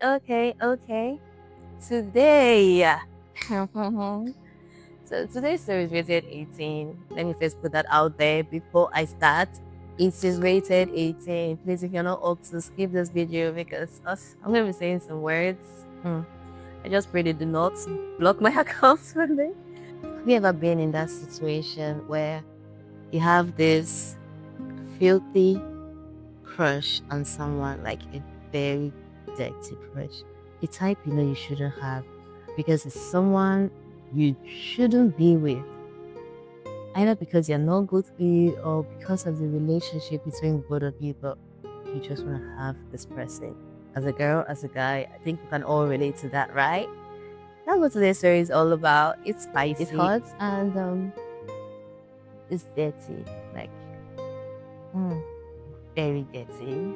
Okay. Today. So today's story is rated 18. Let me first put that out there before I start. It is rated 18. Please, if you're not up to, skip this video because I'm going to be saying some words. I just pray they do not block my account one day. Have you ever been in that situation where you have this filthy crush on someone, like a very dirty crush, the type you know you shouldn't have because it's someone you shouldn't be with, either because you're not good for you or because of the relationship between both of you, but you just want to have this person. As a girl, as a guy, I think we can all relate to that, right? That's what today's story is all about. It's spicy, it's hot, and it's dirty, like very dirty.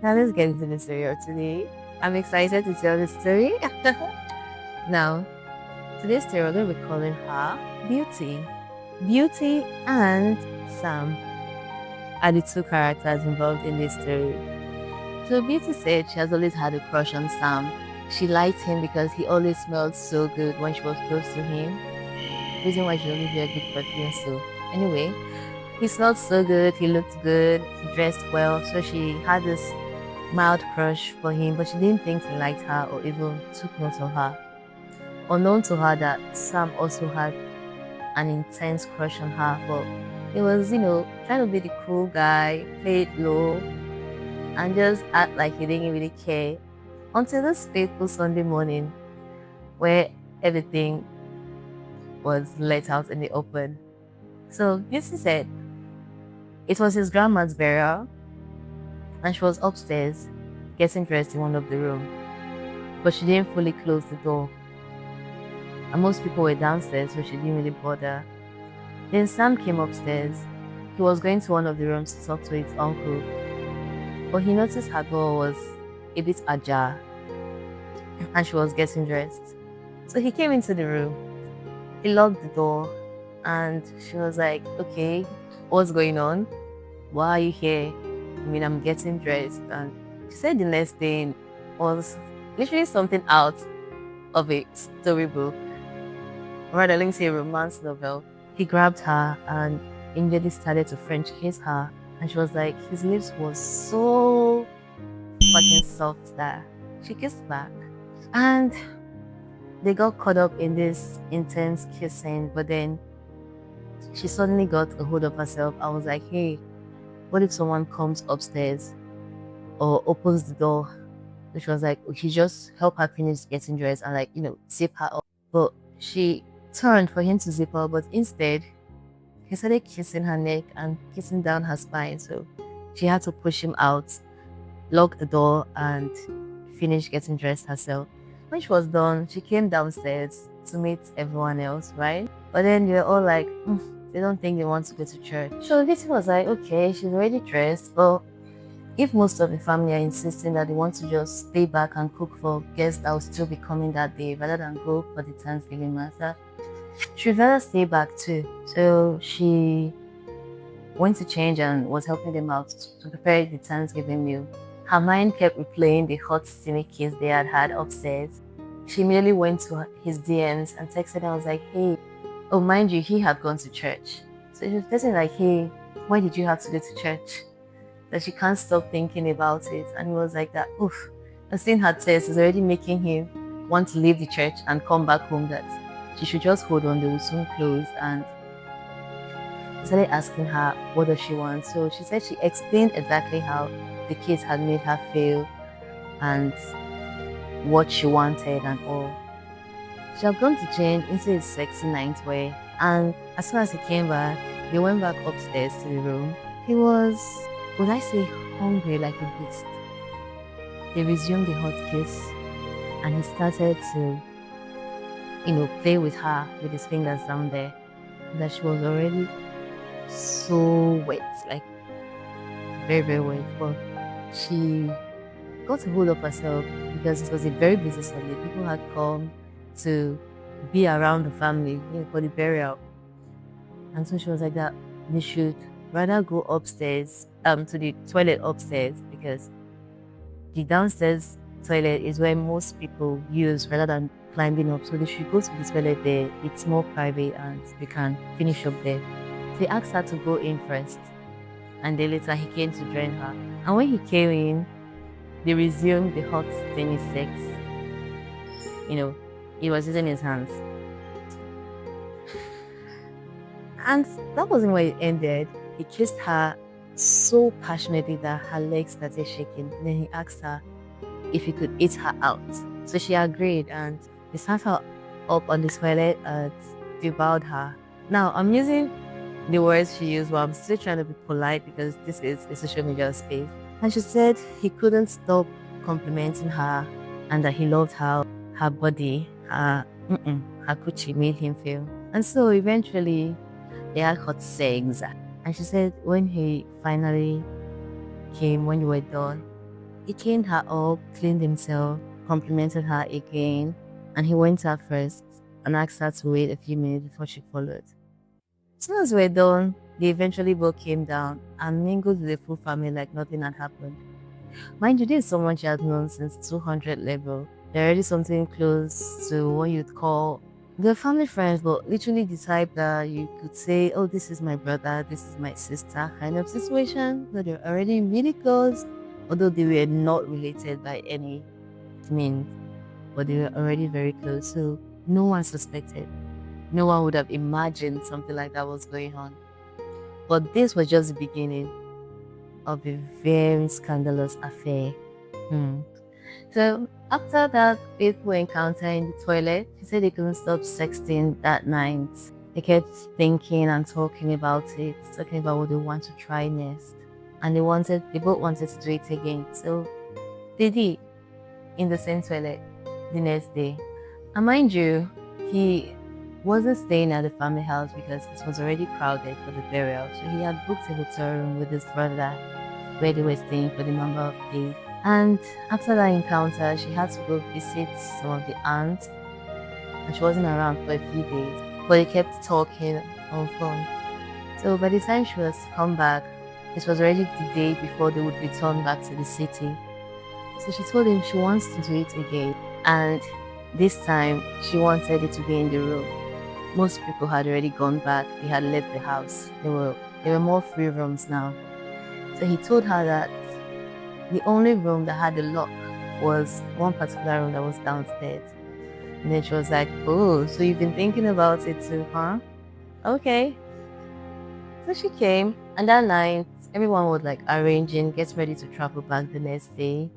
Now let's get into the story of today. I'm excited to tell the story. Now, today's story we're going to be calling her Beauty. Beauty and Sam are the two characters involved in this story. So Beauty said she has always had a crush on Sam. She liked him because he always smelled so good when she was close to him. Reason why she always wear good perfume. So anyway, he smelled so good, he looked good, he dressed well, so she had this mild crush for him, but she didn't think he liked her or even took note of her. Unknown to her that Sam also had an intense crush on her, but he was, trying to be the cool guy, play it low, and just act like he didn't really care. Until this fateful Sunday morning where everything was let out in the open. So Beauty said it was his grandma's burial, and she was upstairs getting dressed in one of the rooms, but she didn't fully close the door. And most people were downstairs, so she didn't really bother. Then Sam came upstairs. He was going to one of the rooms to talk to his uncle, but he noticed her door was a bit ajar, and she was getting dressed. So he came into the room, he locked the door, and she was like, okay, what's going on? Why are you here? I mean, I'm getting dressed. And she said the next thing was literally something out of a storybook, rather, let me say a romance novel. He grabbed her and immediately started to French kiss her. And she was like, his lips was so fucking soft that she kissed back. And they got caught up in this intense kissing, but then she suddenly got a hold of herself. I was like, hey, what if someone comes upstairs or opens the door? And she was like, okay, just help her finish getting dressed and zip her up. But she turned for him to zip her, but instead he started kissing her neck and kissing down her spine. So she had to push him out, lock the door, and finish getting dressed herself. When she was done, she came downstairs to meet everyone else, right? But then they were all like, they don't think they want to go to church. So Vicky was like, okay, she's already dressed, but if most of the family are insisting that they want to just stay back and cook for guests that will still be coming that day rather than go for the Thanksgiving matter, she'd rather stay back too. So she went to change and was helping them out to prepare the Thanksgiving meal. Her mind kept replaying the hot, steamy kiss they had had upstairs. She immediately went to his DMs and texted him and was like, hey, oh, mind you, he had gone to church. So she was texting like, hey, why did you have to go to church? That she can't stop thinking about it. And he was like that, oof. And seeing her tears is already making him want to leave the church and come back home, that she should just hold on, they will soon close. And he started asking her, what does she want? So she said she explained exactly how the kids had made her feel and what she wanted and all. She had gone to change into his sexy night wear, and as soon as he came back, they went back upstairs to the room. He was, would I say, hungry like a beast. They resumed the hot kiss, and he started to, play with her with his fingers down there. That she was already so wet, like very, very wet. But she got a hold of herself because it was a very busy Sunday. People had come to be around the family, for the burial. And so she was like that, they should rather go upstairs, to the toilet upstairs, because the downstairs toilet is where most people use rather than climbing up. So they should go to the toilet there. It's more private and you can finish up there. So he asked her to go in first. And then later he came to join her. And when he came in, they resumed the hot, steamy sex. He was using his hands. And that wasn't where it ended. He kissed her so passionately that her legs started shaking. And then he asked her if he could eat her out. So she agreed and he sat her up on the toilet and devoured her. Now, I'm using the words she used, but I'm still trying to be polite because this is a social media space. And she said he couldn't stop complimenting her and that he loved her body, her coochie made him feel. And so eventually they had hot sex. And she said when he finally came, when you were done, he cleaned her up, cleaned himself, complimented her again, and he went to her first and asked her to wait a few minutes before she followed. As soon as we were done, they eventually both came down and mingled with the full family like nothing had happened. Mind you, this is someone she had known since 200 level. They're already something close to what you'd call they're family friends, but literally the type that you could say, oh, this is my brother, this is my sister kind of situation. So they're already really close, although they were not related by any means, but they were already very close. So no one suspected. No one would have imagined something like that was going on. But this was just the beginning of a very scandalous affair. So after that fateful encounter in the toilet, she said they couldn't stop sexting that night. They kept thinking and talking about it, talking about what they want to try next. And they both wanted to do it again. So they did in the same toilet the next day. And mind you, he wasn't staying at the family house because it was already crowded for the burial. So he had booked a hotel room with his brother where they were staying for the number of days. And after that encounter, she had to go visit some of the aunts, and she wasn't around for a few days. But they kept talking on phone. So by the time she was to come back, it was already the day before they would return back to the city. So she told him she wants to do it again. And this time, she wanted it to be in the room. Most people had already gone back. They had left the house. There were more free rooms now. So he told her that the only room that had a lock was one particular room that was downstairs. And then she was like, oh, so you've been thinking about it too, huh? Okay. So she came, and that night, everyone was like arranging, get ready to travel back the next day.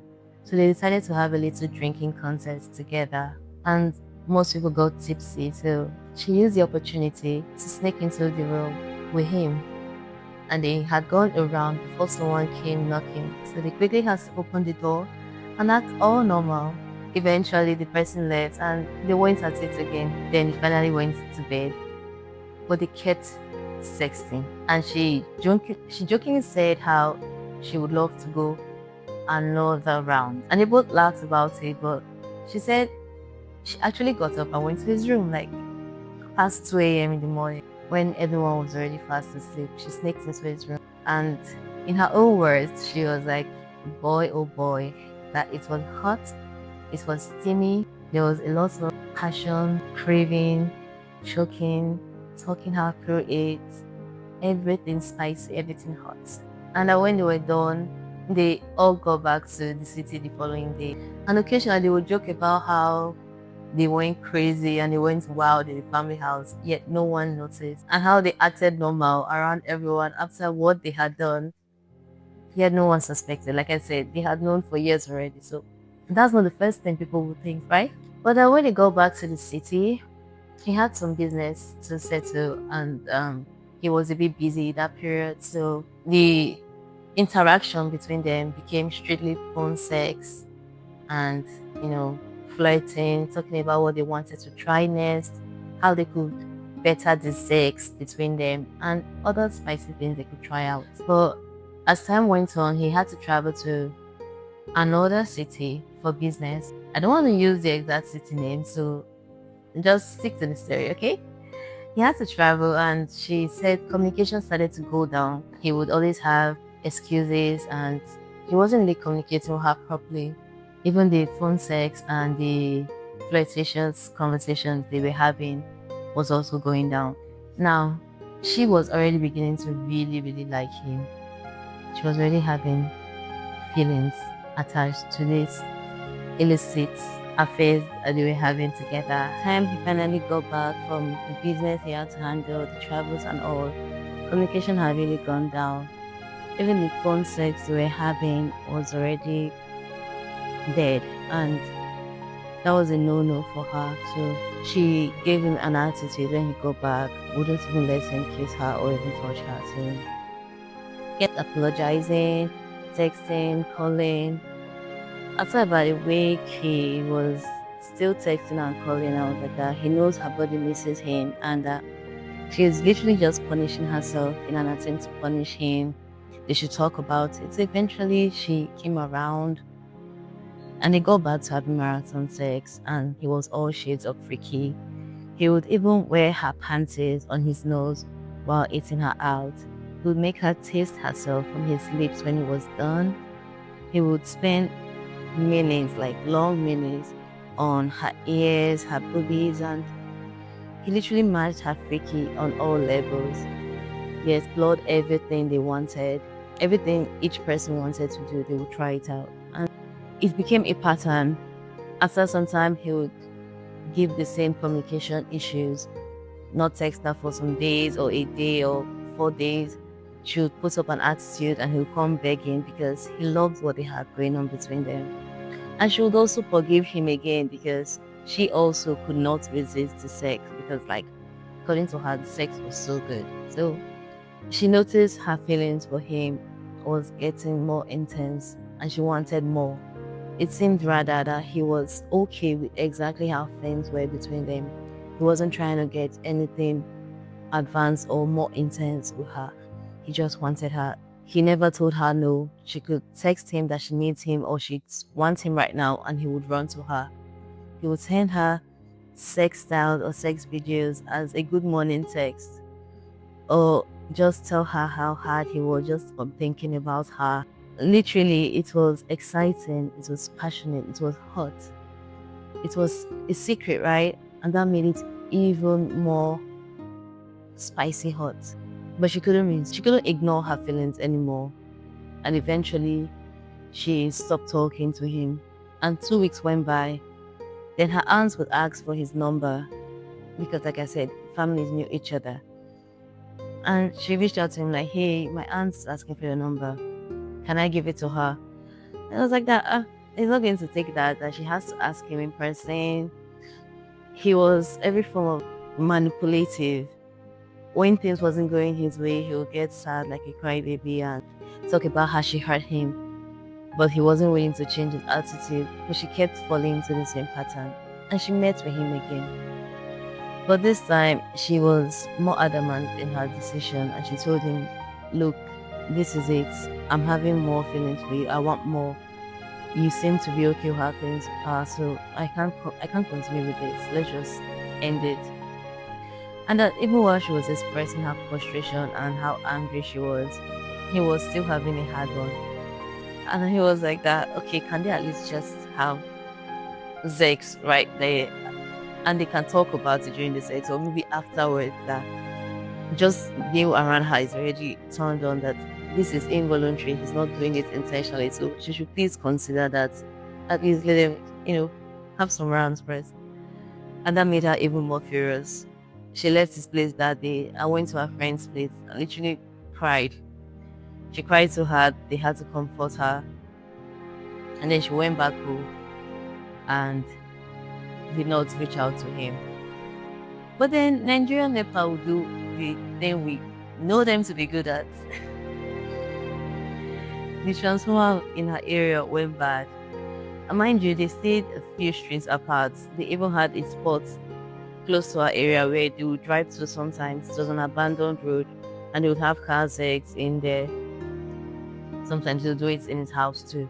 So they decided to have a little drinking contest together. And most people got tipsy, so she used the opportunity to sneak into the room with him. And they had gone around before someone came knocking. So they quickly had to open the door and act all normal. Eventually, the person left and they went at it again. Then he finally went to bed. But they kept sexting. And she jokingly said how she would love to go another round. And they both laughed about it, but she said she actually got up and went to his room like past 2 a.m. in the morning. When everyone was already fast asleep, she sneaked into his room. And in her own words, she was like, boy, oh boy, that it was hot, it was steamy, there was a lot of passion, craving, choking, talking her through it, everything spicy, everything hot. And that when they were done, they all got back to the city the following day. And occasionally they would joke about how they went crazy and they went wild in the family house, yet no one noticed. And how they acted normal around everyone after what they had done, yet no one suspected. Like I said, they had known for years already. So that's not the first thing people would think, right? But then when they got back to the city, he had some business to settle and he was a bit busy that period. So the interaction between them became strictly phone sex and, flirting, talking about what they wanted to try next, how they could better the sex between them, and other spicy things they could try out. But as time went on, he had to travel to another city for business. I don't want to use the exact city name, so just stick to the story, okay? He had to travel, and she said communication started to go down. He would always have excuses, and he wasn't really communicating with her properly. Even the phone sex and the flirtatious conversations they were having was also going down. Now, she was already beginning to really, really like him. She was already having feelings attached to this illicit affairs that they were having together. Time he finally got back from the business he had to handle, the travels and all, communication had really gone down. Even the phone sex they were having was already dead, and that was a no-no for her. So she gave him an attitude when he got back, wouldn't even let him kiss her or even touch her. So kept apologizing, texting, calling. After about a week, he was still texting and calling. I was like that. He knows her body misses him, and that she is literally just punishing herself in an attempt to punish him. They should talk about it. So eventually, she came around, and they got back to having marathon sex, and he was all shades of freaky. He would even wear her panties on his nose while eating her out. He would make her taste herself from his lips when he was done. He would spend minutes, like long minutes, on her ears, her boobies, and he literally matched her freaky on all levels. He explored everything they wanted, everything each person wanted to do, they would try it out. And it became a pattern. After some time, he would give the same communication issues, not text her for some days or a day or 4 days. She would put up an attitude and he would come begging because he loved what they had going on between them. And she would also forgive him again because she also could not resist the sex because, like, according to her, the sex was so good. So she noticed her feelings for him was getting more intense and she wanted more. It seemed rather that he was okay with exactly how things were between them. He wasn't trying to get anything advanced or more intense with her. He just wanted her. He never told her no. She could text him that she needs him or she wants him right now and he would run to her. He would send her sex styles or sex videos as a good morning text, or just tell her how hard he was just from thinking about her. Literally, it was exciting, it was passionate, it was hot. It was a secret, right? And that made it even more spicy hot. But she couldn't ignore her feelings anymore. And eventually she stopped talking to him. And 2 weeks went by. Then her aunts would ask for his number because, like I said, families knew each other. And she reached out to him like, "Hey, my aunt's asking for your number. Can I give it to her?" And I was like, "That he's not going to take that she has to ask him in person." He was every form of manipulative. When things wasn't going his way, he would get sad like a crybaby and talk about how she hurt him. But he wasn't willing to change his attitude, but she kept falling into the same pattern. And she met with him again. But this time, she was more adamant in her decision and she told him, "Look, this is it. I'm having more feelings for you. I want more. You seem to be okay with how things are, so I can't continue with this. Let's just end it." And that even while she was expressing her frustration and how angry she was, he was still having a hard one. And he was like that, "Okay, can they at least just have sex right there? And they can talk about it during the sex, or maybe afterwards that just being around her is already turned on, that this is involuntary, he's not doing it intentionally. So she should please consider that, at least let them, have some rounds first." And that made her even more furious. She left his place that day and went to her friend's place and literally cried. She cried so hard they had to comfort her. And then she went back home and did not reach out to him. But then Nigerian NEPA will do the thing we know them to be good at. The transformer in her area went bad. And mind you, they stayed a few streets apart. They even had a spot close to our area where they would drive to sometimes. It was an abandoned road and they would have car sex in there. Sometimes they'll do it in his house too.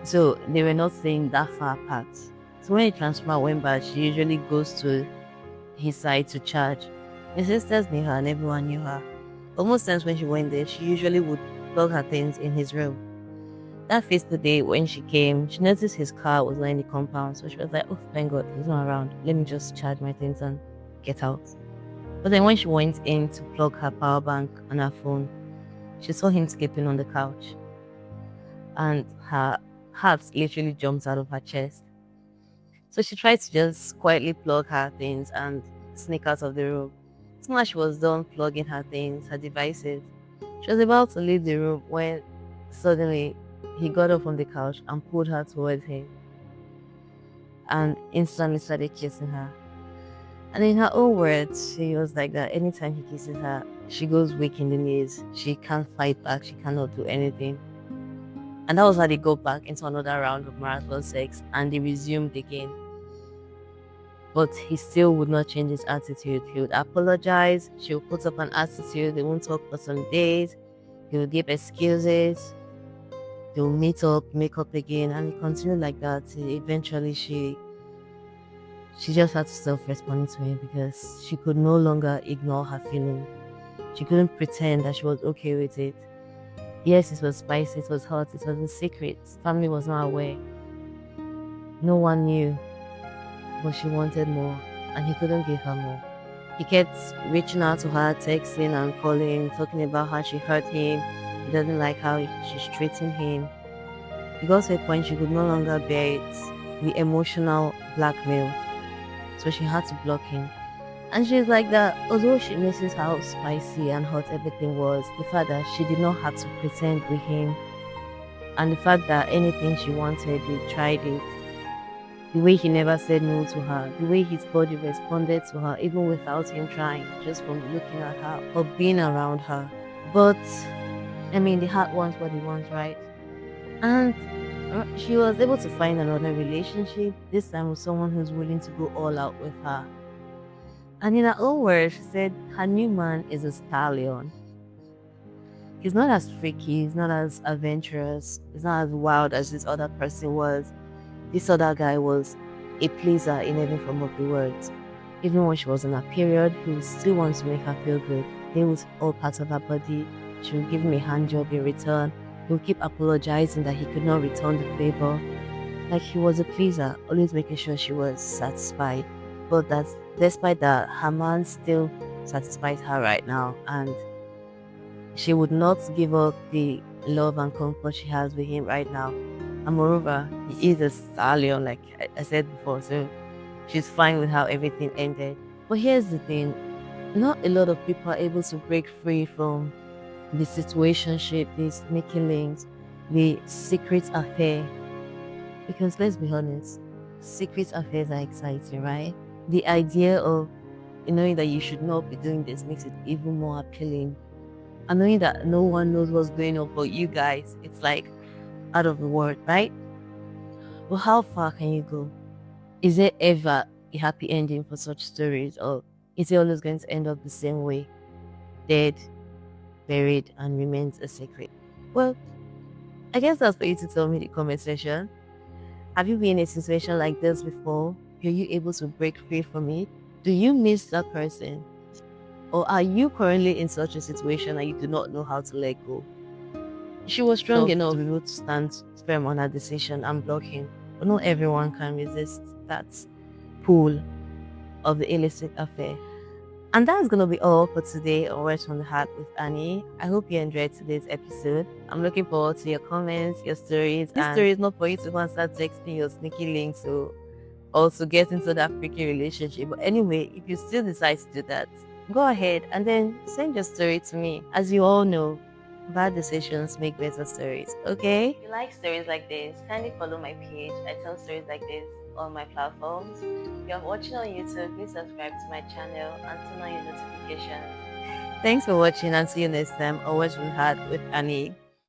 So they were not staying that far apart. So when the transformer went bad, she usually goes to his side to charge. My sisters knew her and everyone knew her. But most times when she went there, she usually would plug her things in his room. That fateful day when she came, she noticed his car was not in the compound, so she was like, "Oh, thank God, he's not around. Let me just charge my things and get out." But then when she went in to plug her power bank on her phone, she saw him sleeping on the couch, and her heart literally jumped out of her chest. So she tried to just quietly plug her things and sneak out of the room. As soon as she was done plugging her things, her devices, she was about to leave the room when suddenly he got up from the couch and pulled her towards him and instantly started kissing her. And in her own words, she was like that anytime he kisses her, she goes weak in the knees. She can't fight back, she cannot do anything. And that was how they go back into another round of marathon sex and they resumed again. But he still would not change his attitude. He would apologize, she would put up an attitude, they won't talk for some days, he would give excuses, they'll meet up, make up again, and it continued like that till eventually she just had to stop responding to him because she could no longer ignore her feelings. She couldn't pretend that she was okay with it. Yes, it was spicy, it was hot, it was a secret. Family was not aware. No one knew, but she wanted more, and he couldn't give her more. He kept reaching out to her, texting and calling, talking about how she hurt him. He doesn't like how she's treating him. It got to a point she could no longer bear it, the emotional blackmail. So she had to block him. And she's like that, although she misses how spicy and hot everything was, the fact that she did not have to pretend with him, and the fact that anything she wanted, he tried it. The way he never said no to her, the way his body responded to her, even without him trying, just from looking at her or being around her. But, I mean, the heart wants what it wants, right? And she was able to find another relationship, this time with someone who's willing to go all out with her. And in her own words, she said her new man is a stallion. He's not as freaky, he's not as adventurous, he's not as wild as this other person was. This other guy was a pleaser in every form of the words. Even when she was on her period, he would still want to make her feel good. They was all parts of her body. She would give him a hand job in return. He would keep apologizing that he could not return the favor. Like he was a pleaser, always making sure she was satisfied. But that despite that, her man still satisfies her right now, and she would not give up the love and comfort she has with him right now. And moreover, he is a stallion, like I said before, so she's fine with how everything ended. But here's the thing, not a lot of people are able to break free from the situationship, the sneaky links, the secret affair. Because let's be honest, secret affairs are exciting, right? The idea of knowing that you should not be doing this makes it even more appealing. And knowing that no one knows what's going on but you guys, it's like out of the world, right? But how far can you go? Is there ever a happy ending for such stories, or is it always going to end up the same way? Dead, buried, and remains a secret? Well, I guess that's for you to tell me in the comment section. Have you been in a situation like this before? Were you able to break free from it? Do you miss that person? Or are you currently in such a situation that you do not know how to let go? She was strong enough to be able to stand firm on her decision and block him. But not everyone can resist that pull of the illicit affair. And that's going to be all for today on Words from the Heart with Annie. I hope you enjoyed today's episode. I'm looking forward to your comments, your stories. This story is not for you to go and start texting your sneaky links to also get into that freaky relationship. But anyway, if you still decide to do that, go ahead and then send your story to me. As you all know, bad decisions make better stories, okay? If you like stories like this, kindly follow my page. I tell stories like this on my platforms. If you're watching on YouTube, please subscribe to my channel and turn on your notifications. Thanks for watching and see you next time on Words from the Heart with Annie.